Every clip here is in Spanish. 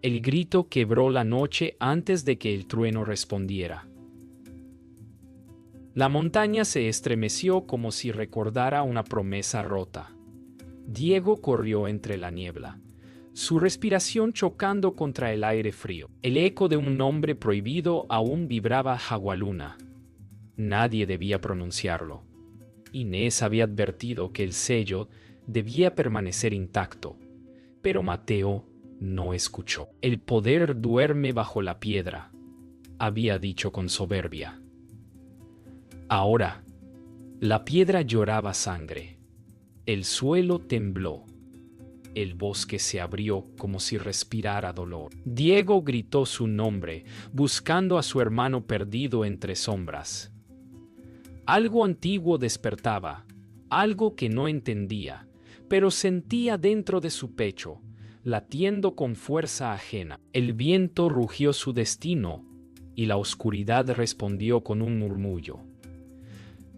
El grito quebró la noche antes de que el trueno respondiera. La montaña se estremeció como si recordara una promesa rota. Diego corrió entre la niebla, su respiración chocando contra el aire frío. El eco de un nombre prohibido aún vibraba Jagualuna. Nadie debía pronunciarlo. Inés había advertido que el sello debía permanecer intacto, pero Mateo no escuchó. El poder duerme bajo la piedra, había dicho con soberbia. Ahora, la piedra lloraba sangre. El suelo tembló. El bosque se abrió como si respirara dolor. Diego gritó su nombre, buscando a su hermano perdido entre sombras. Algo antiguo despertaba, algo que no entendía, pero sentía dentro de su pecho, latiendo con fuerza ajena. El viento rugió su destino, y la oscuridad respondió con un murmullo.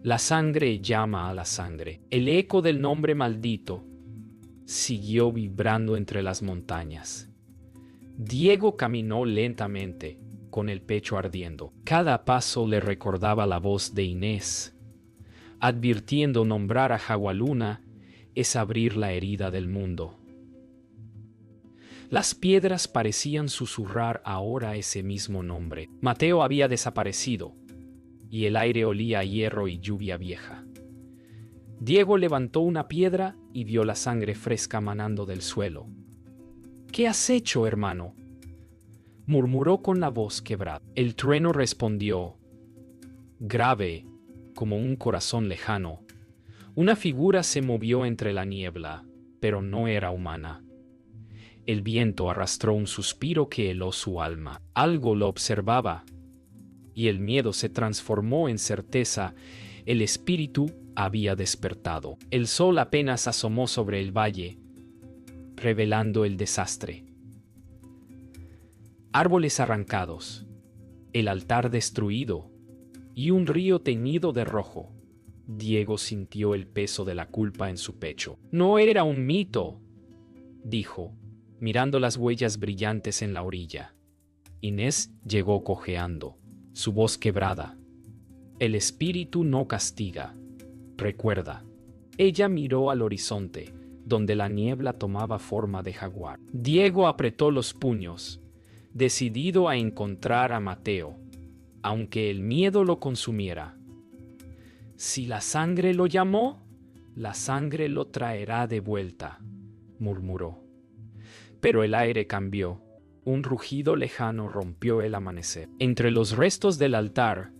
La sangre llama a la sangre. El eco del nombre maldito siguió vibrando entre las montañas. Diego caminó lentamente, con el pecho ardiendo. Cada paso le recordaba la voz de Inés, advirtiendo nombrar a Jagualuna es abrir la herida del mundo. Las piedras parecían susurrar ahora ese mismo nombre. Mateo había desaparecido, y el aire olía a hierro y lluvia vieja. Diego levantó una piedra y vio la sangre fresca manando del suelo. ¿Qué has hecho, hermano?, murmuró con la voz quebrada. El trueno respondió, grave, como un corazón lejano. Una figura se movió entre la niebla, pero no era humana. El viento arrastró un suspiro que heló su alma. Algo lo observaba, y el miedo se transformó en certeza. El espíritu había despertado. El sol apenas asomó sobre el valle, revelando el desastre. Árboles arrancados, el altar destruido y un río teñido de rojo. Diego sintió el peso de la culpa en su pecho. No era un mito, dijo, mirando las huellas brillantes en la orilla. Inés llegó cojeando, su voz quebrada. El espíritu no castiga, recuerda. Ella miró al horizonte, donde la niebla tomaba forma de jaguar. Diego apretó los puños, decidido a encontrar a Mateo, aunque el miedo lo consumiera. Si la sangre lo llamó, la sangre lo traerá de vuelta, murmuró. Pero el aire cambió. Un rugido lejano rompió el amanecer. Entre los restos del altar,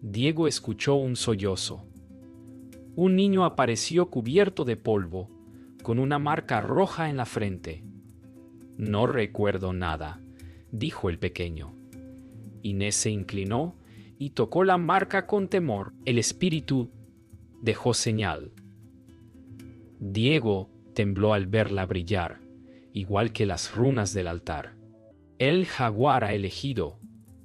Diego escuchó un sollozo. Un niño apareció cubierto de polvo, con una marca roja en la frente. No recuerdo nada, dijo el pequeño. Inés se inclinó y tocó la marca con temor. El espíritu dejó señal. Diego tembló al verla brillar, igual que las runas del altar. El jaguar ha elegido,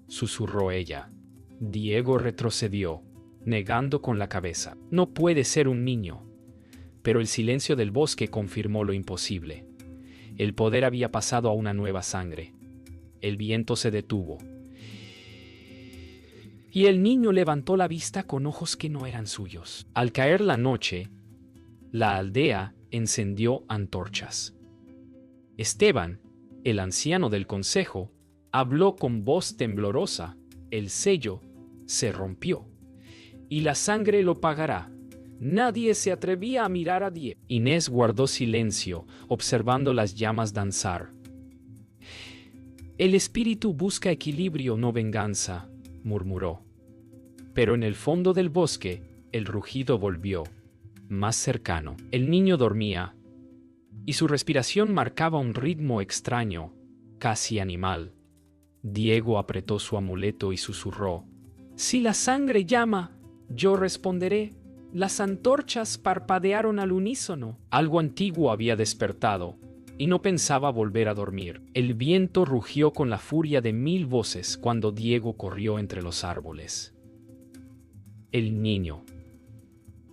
susurró ella. Diego retrocedió, negando con la cabeza. No puede ser un niño. Pero el silencio del bosque confirmó lo imposible. El poder había pasado a una nueva sangre. El viento se detuvo. Y el niño levantó la vista con ojos que no eran suyos. Al caer la noche, la aldea encendió antorchas. Esteban, el anciano del consejo, habló con voz temblorosa. El sello se rompió, y la sangre lo pagará. Nadie se atrevía a mirar a Diego. Inés guardó silencio, observando las llamas danzar. El espíritu busca equilibrio, no venganza, murmuró. Pero en el fondo del bosque, el rugido volvió, más cercano. El niño dormía, y su respiración marcaba un ritmo extraño, casi animal. Diego apretó su amuleto y susurró, si la sangre llama, yo responderé. Las antorchas parpadearon al unísono. Algo antiguo había despertado, y no pensaba volver a dormir. El viento rugió con la furia de 1000 voces cuando Diego corrió entre los árboles. El niño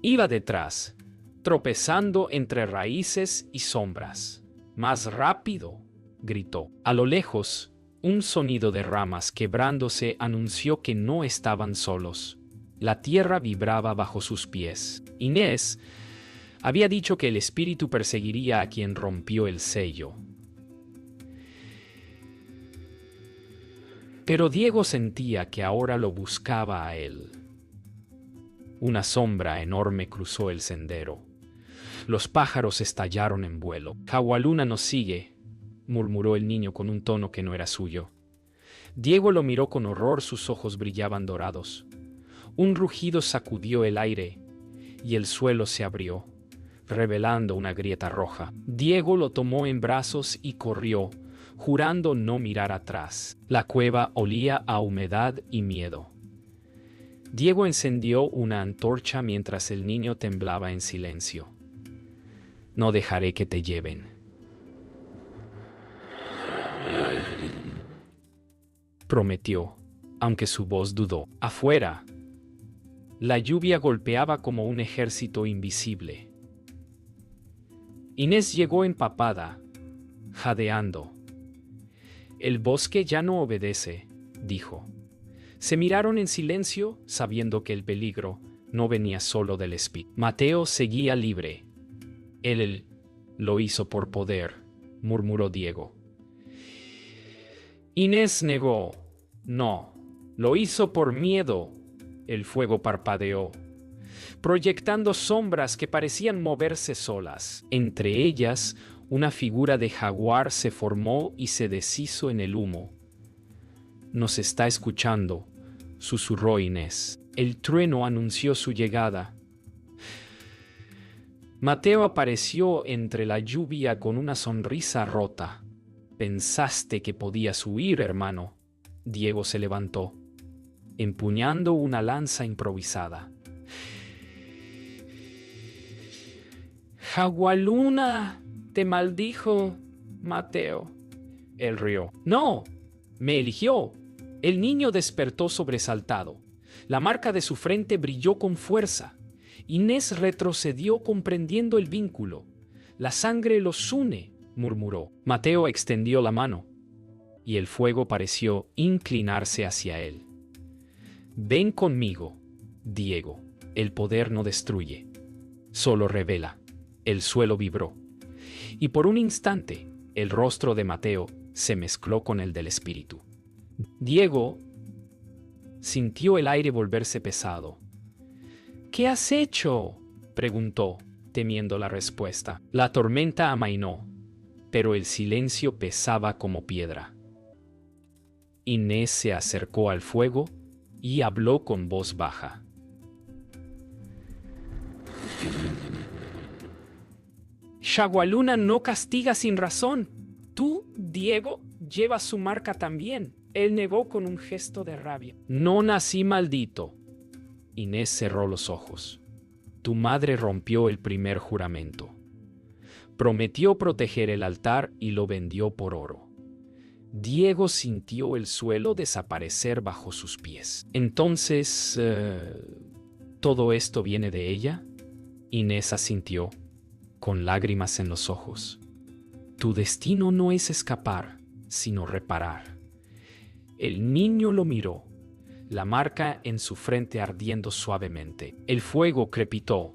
iba detrás, tropezando entre raíces y sombras. Más rápido, gritó. A lo lejos, un sonido de ramas quebrándose anunció que no estaban solos. La tierra vibraba bajo sus pies. Inés había dicho que el espíritu perseguiría a quien rompió el sello. Pero Diego sentía que ahora lo buscaba a él. Una sombra enorme cruzó el sendero. Los pájaros estallaron en vuelo. Hawaluna nos sigue, murmuró el niño con un tono que no era suyo. Diego lo miró con horror, sus ojos brillaban dorados. Un rugido sacudió el aire y el suelo se abrió, revelando una grieta roja. Diego lo tomó en brazos y corrió, jurando no mirar atrás. La cueva olía a humedad y miedo. Diego encendió una antorcha mientras el niño temblaba en silencio. No dejaré que te lleven. Prometió, aunque su voz dudó. Afuera, la lluvia golpeaba como un ejército invisible. Inés llegó empapada, jadeando. El bosque ya no obedece, dijo. Se miraron en silencio, sabiendo que el peligro no venía solo del espíritu. Mateo seguía libre. Él lo hizo por poder, murmuró Diego. Inés negó. No, lo hizo por miedo. El fuego parpadeó, proyectando sombras que parecían moverse solas. Entre ellas, una figura de jaguar se formó y se deshizo en el humo. Nos está escuchando, susurró Inés. El trueno anunció su llegada. Mateo apareció entre la lluvia con una sonrisa rota. Pensaste que podías huir, hermano. Diego se levantó, empuñando una lanza improvisada. Hawaluna, te maldijo, Mateo. Él rió. No, me eligió. El niño despertó sobresaltado. La marca de su frente brilló con fuerza. Inés retrocedió comprendiendo el vínculo. La sangre los une, murmuró. Mateo extendió la mano, y el fuego pareció inclinarse hacia él. Ven conmigo, Diego. El poder no destruye, solo revela. El suelo vibró, y por un instante el rostro de Mateo se mezcló con el del espíritu. Diego sintió el aire volverse pesado. ¿Qué has hecho?, preguntó, temiendo la respuesta. La tormenta amainó, pero el silencio pesaba como piedra. Inés se acercó al fuego y habló con voz baja. Hawaluna no castiga sin razón. Tú, Diego, llevas su marca también. Él negó con un gesto de rabia. No nací maldito. Inés cerró los ojos. Tu madre rompió el primer juramento. Prometió proteger el altar y lo vendió por oro. Diego sintió el suelo desaparecer bajo sus pies. Entonces, ¿todo esto viene de ella? Inés asintió, con lágrimas en los ojos. Tu destino no es escapar, sino reparar. El niño lo miró, la marca en su frente ardiendo suavemente. El fuego crepitó,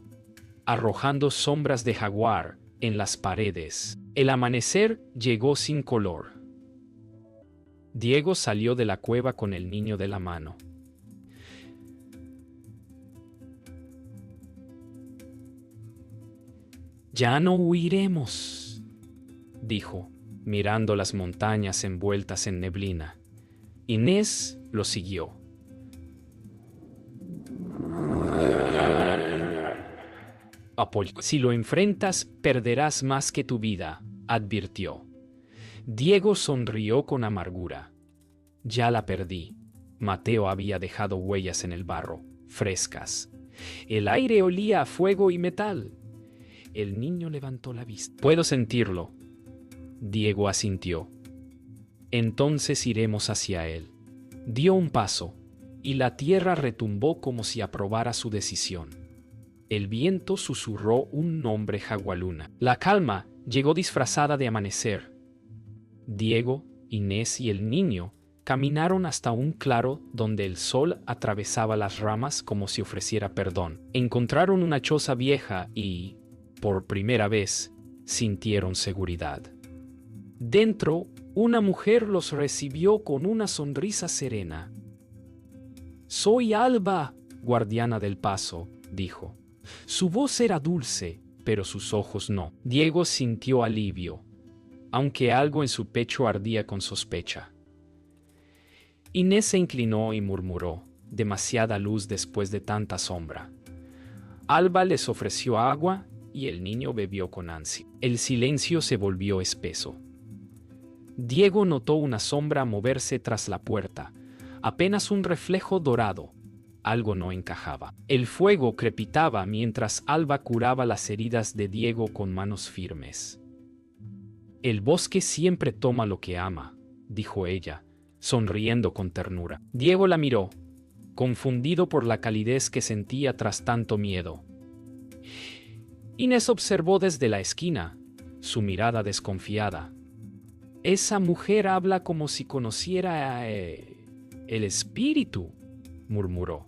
arrojando sombras de jaguar en las paredes. El amanecer llegó sin color. Diego salió de la cueva con el niño de la mano. Ya no huiremos, dijo, mirando las montañas envueltas en neblina. Inés lo siguió. Si lo enfrentas, perderás más que tu vida, advirtió. Diego sonrió con amargura. Ya la perdí. Mateo había dejado huellas en el barro, frescas. El aire olía a fuego y metal. El niño levantó la vista. Puedo sentirlo. Diego asintió. Entonces iremos hacia él. Dio un paso, y la tierra retumbó como si aprobara su decisión. El viento susurró un nombre Hawaluna. La calma llegó disfrazada de amanecer. Diego, Inés y el niño caminaron hasta un claro donde el sol atravesaba las ramas como si ofreciera perdón. Encontraron una choza vieja y, por primera vez, sintieron seguridad. Dentro, una mujer los recibió con una sonrisa serena. «Soy Alba, guardiana del paso», dijo. Su voz era dulce, pero sus ojos no. Diego sintió alivio, aunque algo en su pecho ardía con sospecha. Inés se inclinó y murmuró, demasiada luz después de tanta sombra. Alba les ofreció agua y el niño bebió con ansia. El silencio se volvió espeso. Diego notó una sombra moverse tras la puerta, apenas un reflejo dorado. Algo no encajaba. El fuego crepitaba mientras Alba curaba las heridas de Diego con manos firmes. «El bosque siempre toma lo que ama», dijo ella, sonriendo con ternura. Diego la miró, confundido por la calidez que sentía tras tanto miedo. Inés observó desde la esquina, su mirada desconfiada. «Esa mujer habla como si conociera el espíritu», murmuró.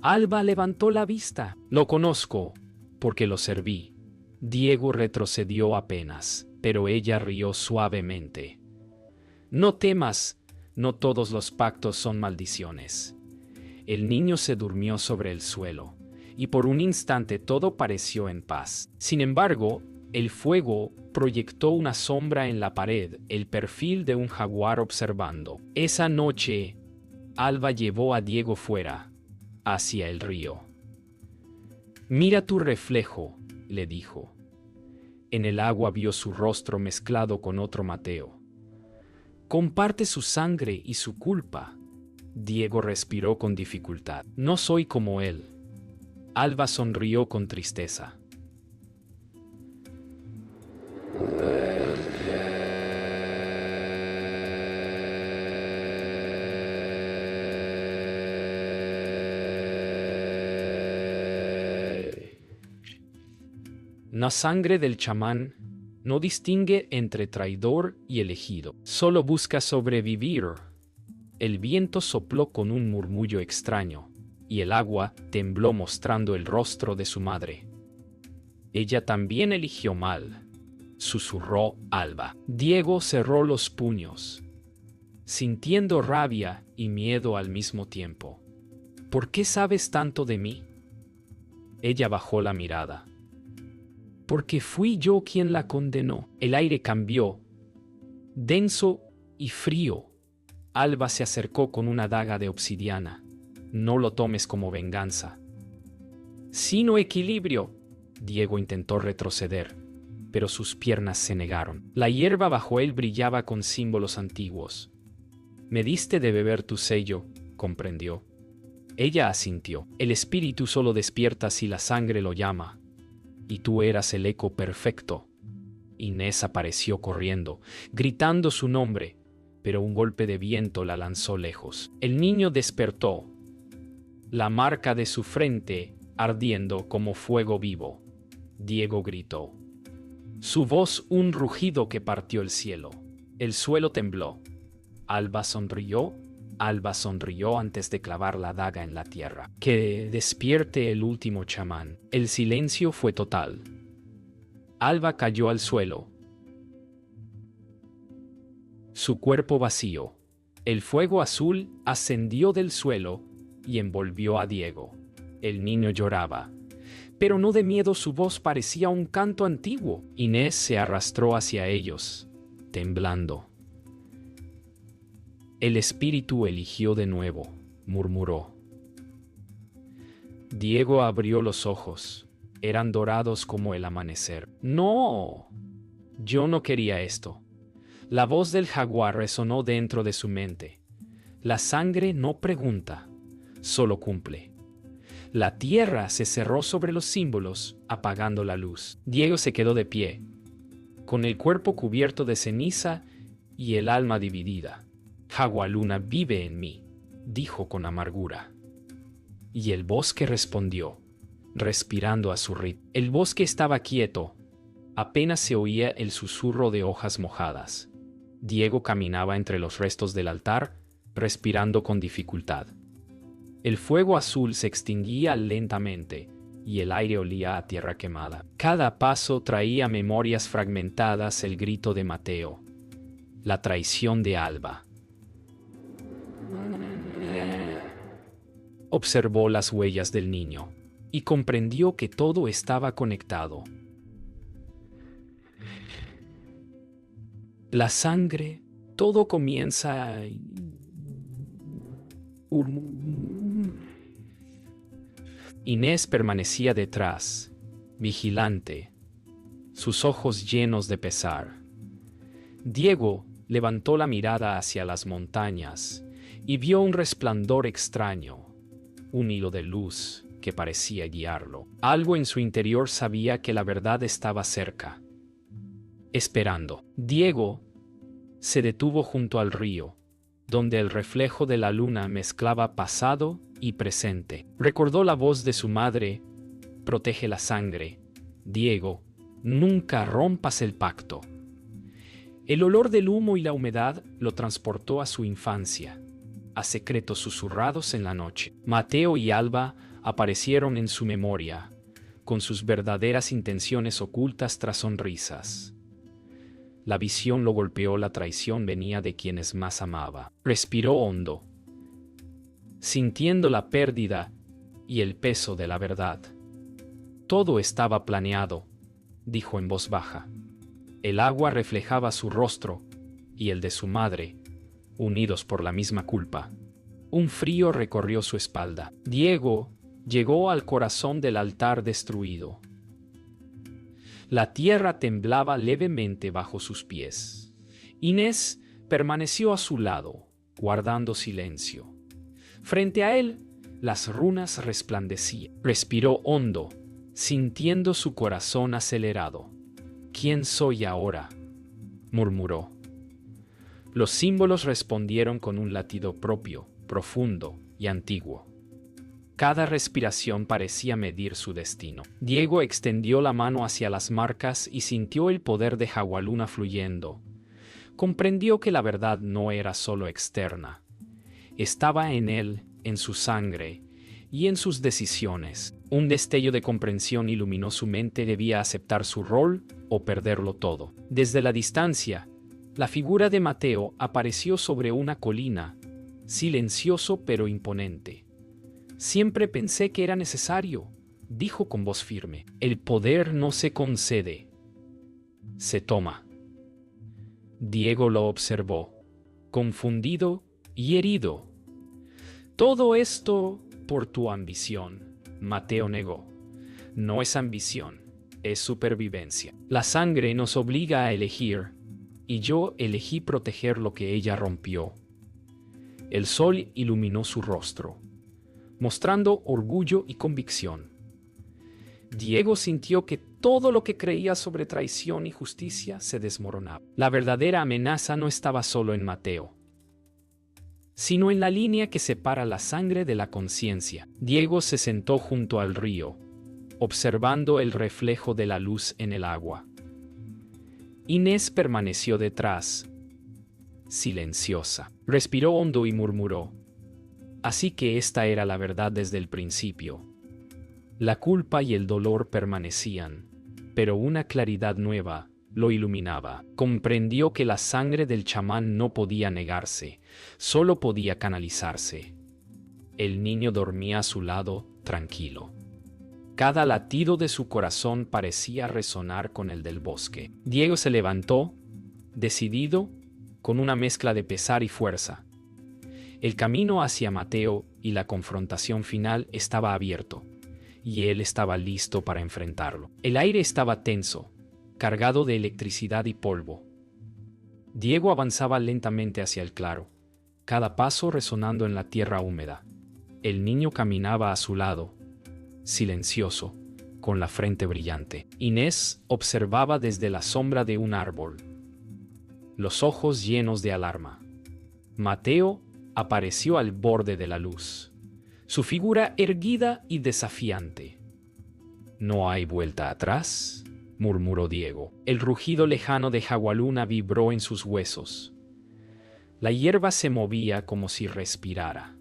Alba levantó la vista. «Lo conozco, porque lo serví». Diego retrocedió apenas, pero ella rió suavemente. «No temas, no todos los pactos son maldiciones». El niño se durmió sobre el suelo, y por un instante todo pareció en paz. Sin embargo, el fuego proyectó una sombra en la pared, el perfil de un jaguar observando. Esa noche, Alba llevó a Diego fuera, hacia el río. «Mira tu reflejo», le dijo. En el agua vio su rostro mezclado con otro Mateo. «Comparte su sangre y su culpa». Diego respiró con dificultad. «No soy como él». Alba sonrió con tristeza. La sangre del chamán no distingue entre traidor y elegido. Solo busca sobrevivir. El viento sopló con un murmullo extraño, y el agua tembló mostrando el rostro de su madre. «Ella también eligió mal», susurró Alba. Diego cerró los puños, sintiendo rabia y miedo al mismo tiempo. «¿Por qué sabes tanto de mí?» Ella bajó la mirada. «Porque fui yo quien la condenó». El aire cambió, denso y frío. Alba se acercó con una daga de obsidiana. «No lo tomes como venganza». «Sino equilibrio». Diego intentó retroceder, pero sus piernas se negaron. La hierba bajo él brillaba con símbolos antiguos. «Me diste de beber tu sello», comprendió. Ella asintió. «El espíritu solo despierta si la sangre lo llama. Y tú eras el eco perfecto». Inés apareció corriendo, gritando su nombre, pero un golpe de viento la lanzó lejos. El niño despertó, la marca de su frente ardiendo como fuego vivo. Diego gritó. Su voz un rugido que partió el cielo. El suelo tembló. Alba sonrió antes de clavar la daga en la tierra. «Que despierte el último chamán». El silencio fue total. Alba cayó al suelo, su cuerpo vacío. El fuego azul ascendió del suelo y envolvió a Diego. El niño lloraba, pero no de miedo, su voz parecía un canto antiguo. Inés se arrastró hacia ellos, temblando. «El espíritu eligió de nuevo», murmuró. Diego abrió los ojos. Eran dorados como el amanecer. «No, yo no quería esto». La voz del jaguar resonó dentro de su mente. «La sangre no pregunta, solo cumple». La tierra se cerró sobre los símbolos, apagando la luz. Diego se quedó de pie, con el cuerpo cubierto de ceniza y el alma dividida. «Jagualuna vive en mí», dijo con amargura. Y el bosque respondió, respirando a su ritmo. El bosque estaba quieto, Apenas se oía el susurro de hojas mojadas. Diego caminaba entre los restos del altar, respirando con dificultad. El fuego azul se extinguía lentamente y el aire olía a tierra quemada. Cada paso traía memorias fragmentadas, el grito de Mateo, la traición de Alba. Observó las huellas del niño y comprendió que todo estaba conectado. La sangre, todo comienza. Inés permanecía detrás, vigilante, sus ojos llenos de pesar. Diego levantó la mirada hacia las montañas y vio un resplandor extraño, un hilo de luz que parecía guiarlo. Algo en su interior sabía que la verdad estaba cerca, esperando. Diego se detuvo junto al río, donde el reflejo de la luna mezclaba pasado y presente. Recordó la voz de su madre: protege la sangre, Diego, nunca rompas el pacto. El olor del humo y la humedad lo transportó a su infancia, a secretos susurrados en la noche. Mateo y Alba aparecieron en su memoria, con sus verdaderas intenciones ocultas tras sonrisas. La visión lo golpeó, la traición venía de quienes más amaba. Respiró hondo, sintiendo la pérdida y el peso de la verdad. Todo estaba planeado, dijo en voz baja. El agua reflejaba su rostro y el de su madre, unidos por la misma culpa. Un frío recorrió su espalda. Diego llegó al corazón del altar destruido. La tierra temblaba levemente bajo sus pies. Inés permaneció a su lado, guardando silencio. Frente a él, las runas resplandecían. Respiró hondo, sintiendo su corazón acelerado. ¿Quién soy ahora?, murmuró. Los símbolos respondieron con un latido propio, profundo y antiguo. Cada respiración parecía medir su destino. Diego extendió la mano hacia las marcas y sintió el poder de Jagualuna fluyendo. Comprendió que la verdad no era solo externa. Estaba en él, en su sangre y en sus decisiones. Un destello de comprensión iluminó su mente. Debía aceptar su rol o perderlo todo. Desde la distancia, la figura de Mateo apareció sobre una colina, silencioso pero imponente. Siempre pensé que era necesario, dijo con voz firme. El poder no se concede, se toma. Diego lo observó, confundido y herido. Todo esto por tu ambición, Mateo negó. No es ambición, es supervivencia. La sangre nos obliga a elegir, y yo elegí proteger lo que ella rompió. El sol iluminó su rostro, mostrando orgullo y convicción. Diego sintió que todo lo que creía sobre traición y justicia se desmoronaba. La verdadera amenaza no estaba solo en Mateo, sino en la línea que separa la sangre de la conciencia. Diego se sentó junto al río, observando el reflejo de la luz en el agua. Inés permaneció detrás, silenciosa. Respiró hondo y murmuró: así que esta era la verdad desde el principio. La culpa y el dolor permanecían, pero una claridad nueva lo iluminaba. Comprendió que la sangre del chamán no podía negarse, solo podía canalizarse. El niño dormía a su lado, tranquilo. Cada latido de su corazón parecía resonar con el del bosque. Diego se levantó, decidido, con una mezcla de pesar y fuerza. El camino hacia Mateo y la confrontación final estaba abierto, y él estaba listo para enfrentarlo. El aire estaba tenso, cargado de electricidad y polvo. Diego avanzaba lentamente hacia el claro, cada paso resonando en la tierra húmeda. El niño caminaba a su lado, silencioso, con la frente brillante. Inés observaba desde la sombra de un árbol, los ojos llenos de alarma. Mateo apareció al borde de la luz, su figura erguida y desafiante. «¿No hay vuelta atrás?», murmuró Diego. El rugido lejano de Jagualuna vibró en sus huesos. La hierba se movía como si respirara.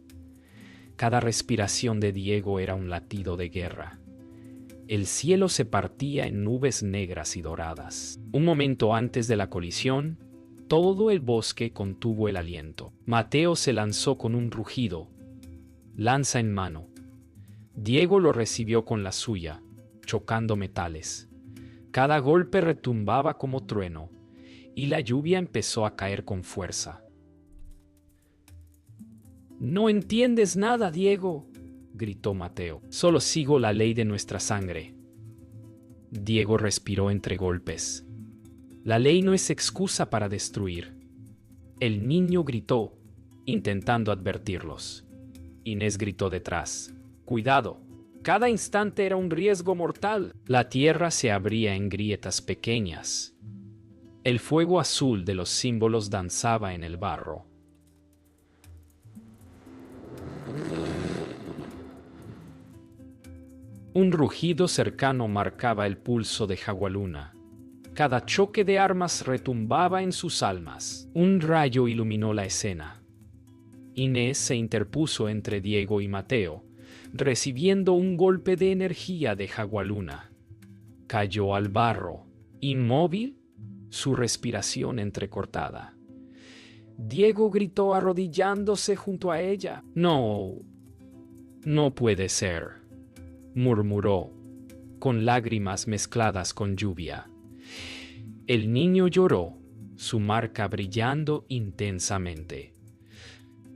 Cada respiración de Diego era un latido de guerra. El cielo se partía en nubes negras y doradas. Un momento antes de la colisión, todo el bosque contuvo el aliento. Mateo se lanzó con un rugido, lanza en mano. Diego lo recibió con la suya, chocando metales. Cada golpe retumbaba como trueno, y la lluvia empezó a caer con fuerza. «No entiendes nada, Diego», gritó Mateo. «Solo sigo la ley de nuestra sangre». Diego respiró entre golpes. La ley no es excusa para destruir. El niño gritó, intentando advertirlos. Inés gritó detrás. «Cuidado». Cada instante era un riesgo mortal. La tierra se abría en grietas pequeñas. El fuego azul de los símbolos danzaba en el barro. Un rugido cercano marcaba el pulso de Jagualuna. Cada choque de armas retumbaba en sus almas. Un rayo iluminó la escena. Inés se interpuso entre Diego y Mateo, recibiendo un golpe de energía de Jagualuna. Cayó al barro, inmóvil, su respiración entrecortada. Diego gritó arrodillándose junto a ella. «No, no puede ser», murmuró, con lágrimas mezcladas con lluvia. El niño lloró, su marca brillando intensamente.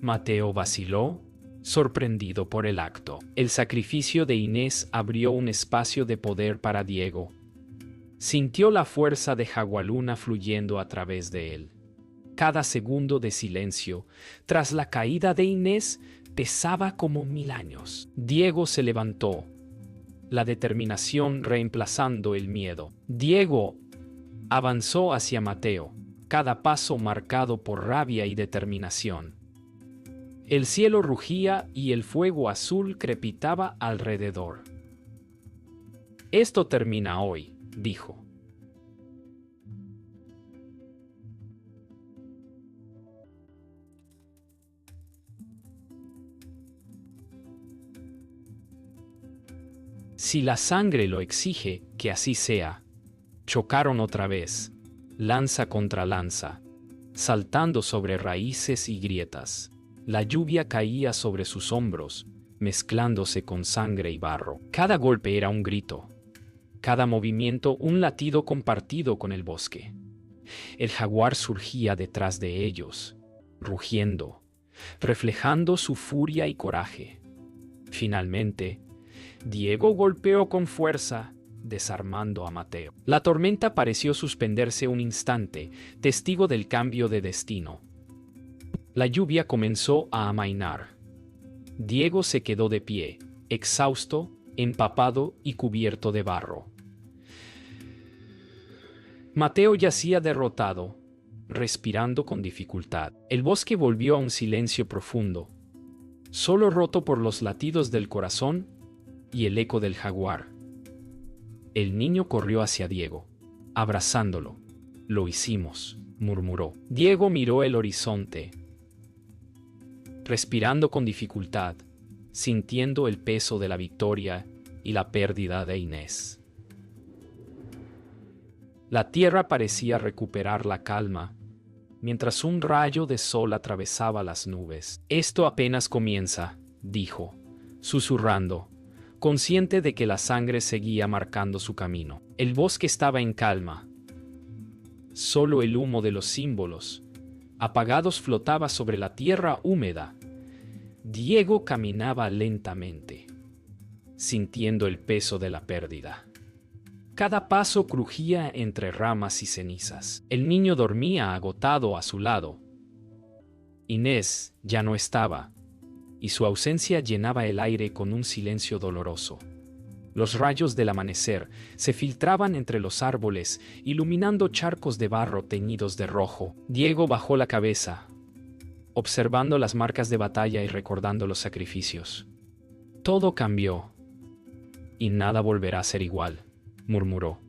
Mateo vaciló, sorprendido por el acto. El sacrificio de Inés abrió un espacio de poder para Diego. Sintió la fuerza de Jagualuna fluyendo a través de él. Cada segundo de silencio, tras la caída de Inés, pesaba como 1000 años. Diego se levantó, la determinación reemplazando el miedo. Diego avanzó hacia Mateo, cada paso marcado por rabia y determinación. El cielo rugía y el fuego azul crepitaba alrededor. «Esto termina hoy», dijo. «Si la sangre lo exige, que así sea». Chocaron otra vez, lanza contra lanza, saltando sobre raíces y grietas. La lluvia caía sobre sus hombros, mezclándose con sangre y barro. Cada golpe era un grito, cada movimiento un latido compartido con el bosque. El jaguar surgía detrás de ellos, rugiendo, reflejando su furia y coraje. Finalmente, Diego golpeó con fuerza, desarmando a Mateo. La tormenta pareció suspenderse un instante, testigo del cambio de destino. La lluvia comenzó a amainar. Diego se quedó de pie, exhausto, empapado y cubierto de barro. Mateo yacía derrotado, respirando con dificultad. El bosque volvió a un silencio profundo, solo roto por los latidos del corazón y el eco del jaguar. El niño corrió hacia Diego, abrazándolo. «Lo hicimos», murmuró. Diego miró el horizonte, respirando con dificultad, sintiendo el peso de la victoria y la pérdida de Inés. La tierra parecía recuperar la calma, mientras un rayo de sol atravesaba las nubes. «Esto apenas comienza», dijo, susurrando, consciente de que la sangre seguía marcando su camino. El bosque estaba en calma. Solo el humo de los símbolos, apagados, flotaba sobre la tierra húmeda. Diego caminaba lentamente, sintiendo el peso de la pérdida. Cada paso crujía entre ramas y cenizas. El niño dormía agotado a su lado. Inés ya no estaba, y su ausencia llenaba el aire con un silencio doloroso. Los rayos del amanecer se filtraban entre los árboles, iluminando charcos de barro teñidos de rojo. Diego bajó la cabeza, observando las marcas de batalla y recordando los sacrificios. «Todo cambió, y nada volverá a ser igual», murmuró.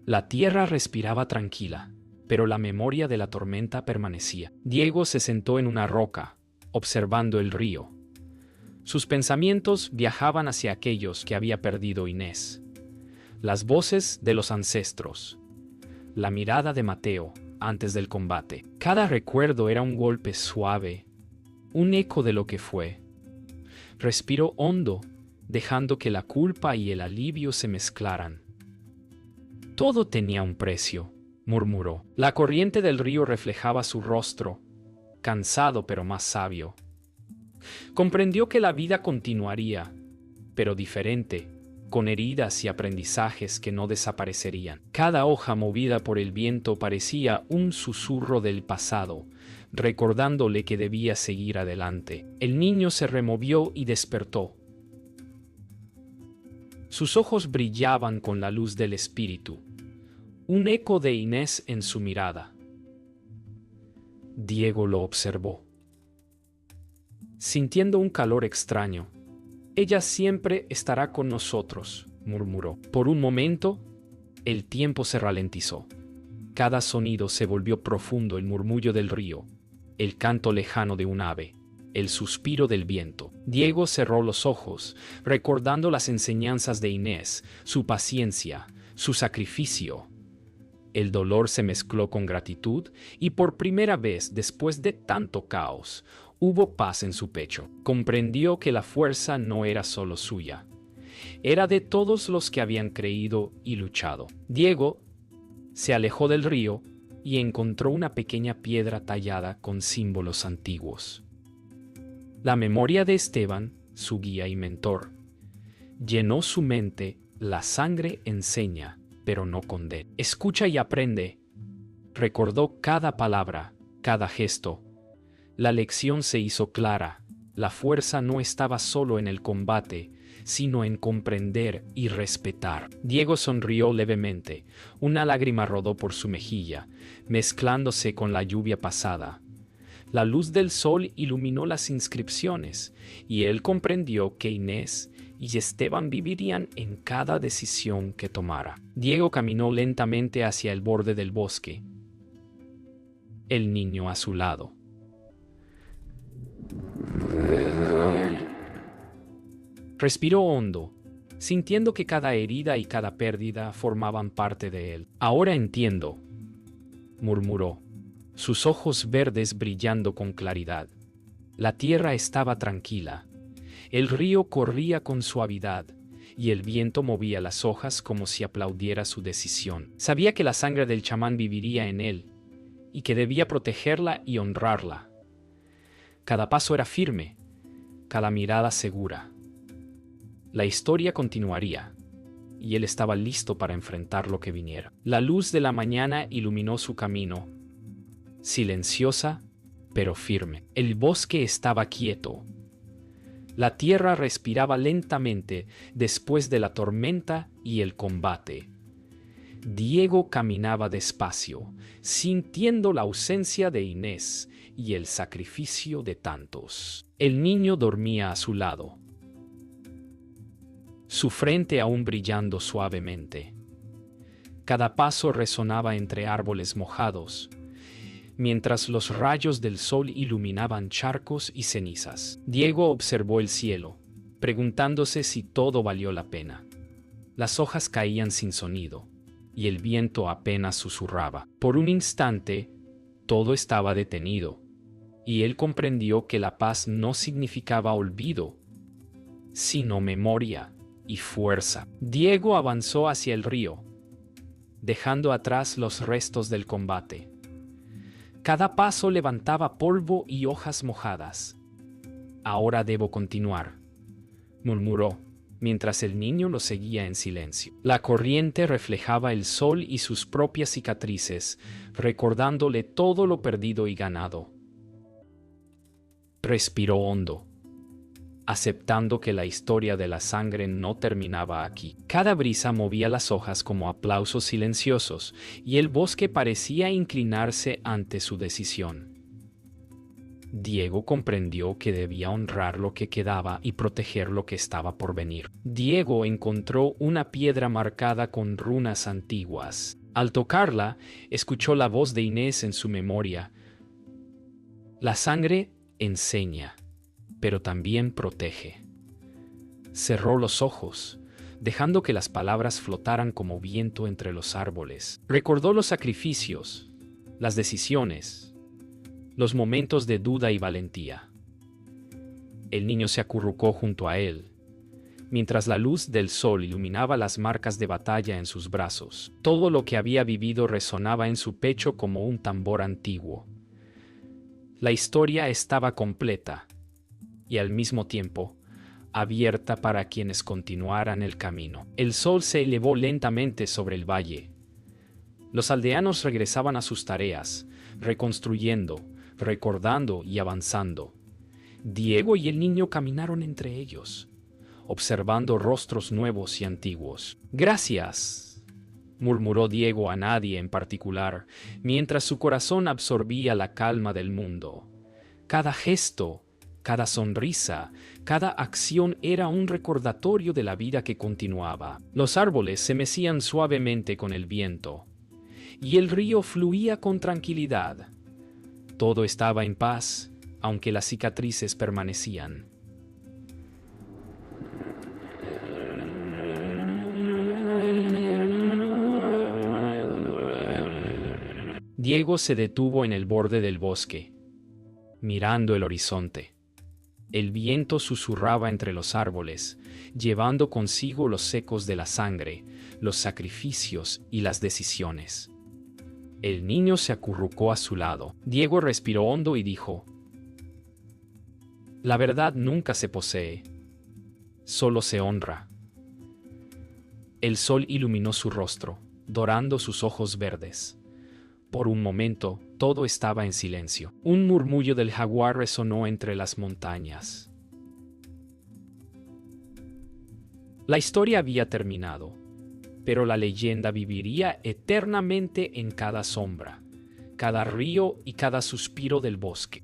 La tierra respiraba tranquila, pero la memoria de la tormenta permanecía. Diego se sentó en una roca, observando el río. Sus pensamientos viajaban hacia aquellos que había perdido Inés. Las voces de los ancestros. La mirada de Mateo antes del combate. Cada recuerdo era un golpe suave, un eco de lo que fue. Respiró hondo, dejando que la culpa y el alivio se mezclaran. Todo tenía un precio, murmuró. La corriente del río reflejaba su rostro, cansado pero más sabio. Comprendió que la vida continuaría, pero diferente, con heridas y aprendizajes que no desaparecerían. Cada hoja movida por el viento parecía un susurro del pasado, recordándole que debía seguir adelante. El niño se removió y despertó. Sus ojos brillaban con la luz del espíritu, un eco de Inés en su mirada. Diego lo observó. Sintiendo un calor extraño, «Ella siempre estará con nosotros», murmuró. Por un momento, el tiempo se ralentizó. Cada sonido se volvió profundo: el murmullo del río, el canto lejano de un ave, el suspiro del viento. Diego cerró los ojos, recordando las enseñanzas de Inés, su paciencia, su sacrificio. El dolor se mezcló con gratitud y por primera vez después de tanto caos, hubo paz en su pecho. Comprendió que la fuerza no era solo suya, era de todos los que habían creído y luchado. Diego se alejó del río y encontró una pequeña piedra tallada con símbolos antiguos. La memoria de Esteban, su guía y mentor, llenó su mente. La sangre enseña, pero no condena. Escucha y aprende. Recordó cada palabra, cada gesto. La lección se hizo clara. La fuerza no estaba solo en el combate, sino en comprender y respetar. Diego sonrió levemente. Una lágrima rodó por su mejilla, mezclándose con la lluvia pasada. La luz del sol iluminó las inscripciones, y él comprendió que Inés y Esteban vivirían en cada decisión que tomara. Diego caminó lentamente hacia el borde del bosque, el niño a su lado. Respiró hondo, sintiendo que cada herida y cada pérdida formaban parte de él. «Ahora entiendo», murmuró, sus ojos verdes brillando con claridad. La tierra estaba tranquila. El río corría con suavidad y el viento movía las hojas como si aplaudiera su decisión. Sabía que la sangre del chamán viviría en él y que debía protegerla y honrarla. Cada paso era firme, cada mirada segura. La historia continuaría, y él estaba listo para enfrentar lo que viniera. La luz de la mañana iluminó su camino, silenciosa pero firme. El bosque estaba quieto. La tierra respiraba lentamente después de la tormenta y el combate. Diego caminaba despacio, sintiendo la ausencia de Inés y el sacrificio de tantos. El niño dormía a su lado, su frente aún brillando suavemente. Cada paso resonaba entre árboles mojados, mientras los rayos del sol iluminaban charcos y cenizas. Diego observó el cielo, preguntándose si todo valió la pena. Las hojas caían sin sonido, y el viento apenas susurraba. Por un instante, todo estaba detenido, y él comprendió que la paz no significaba olvido, sino memoria y fuerza. Diego avanzó hacia el río, dejando atrás los restos del combate. Cada paso levantaba polvo y hojas mojadas. «Ahora debo continuar», murmuró, mientras el niño lo seguía en silencio. La corriente reflejaba el sol y sus propias cicatrices, recordándole todo lo perdido y ganado. Respiró hondo, aceptando que la historia de la sangre no terminaba aquí. Cada brisa movía las hojas como aplausos silenciosos, y el bosque parecía inclinarse ante su decisión. Diego comprendió que debía honrar lo que quedaba y proteger lo que estaba por venir. Diego encontró una piedra marcada con runas antiguas. Al tocarla, escuchó la voz de Inés en su memoria. La sangre enseña, pero también protege. Cerró los ojos, dejando que las palabras flotaran como viento entre los árboles. Recordó los sacrificios, las decisiones, los momentos de duda y valentía. El niño se acurrucó junto a él, mientras la luz del sol iluminaba las marcas de batalla en sus brazos. Todo lo que había vivido resonaba en su pecho como un tambor antiguo. La historia estaba completa y al mismo tiempo abierta para quienes continuaran el camino. El sol se elevó lentamente sobre el valle. Los aldeanos regresaban a sus tareas, reconstruyendo, recordando y avanzando. Diego y el niño caminaron entre ellos, observando rostros nuevos y antiguos. «Gracias», murmuró Diego a nadie en particular, mientras su corazón absorbía la calma del mundo. Cada gesto, cada sonrisa, cada acción era un recordatorio de la vida que continuaba. Los árboles se mecían suavemente con el viento, y el río fluía con tranquilidad. Todo estaba en paz, aunque las cicatrices permanecían. Diego se detuvo en el borde del bosque, mirando el horizonte. El viento susurraba entre los árboles, llevando consigo los ecos de la sangre, los sacrificios y las decisiones. El niño se acurrucó a su lado. Diego respiró hondo y dijo: «La verdad nunca se posee, solo se honra». El sol iluminó su rostro, dorando sus ojos verdes. Por un momento, todo estaba en silencio. Un murmullo del jaguar resonó entre las montañas. La historia había terminado, pero la leyenda viviría eternamente en cada sombra, cada río y cada suspiro del bosque.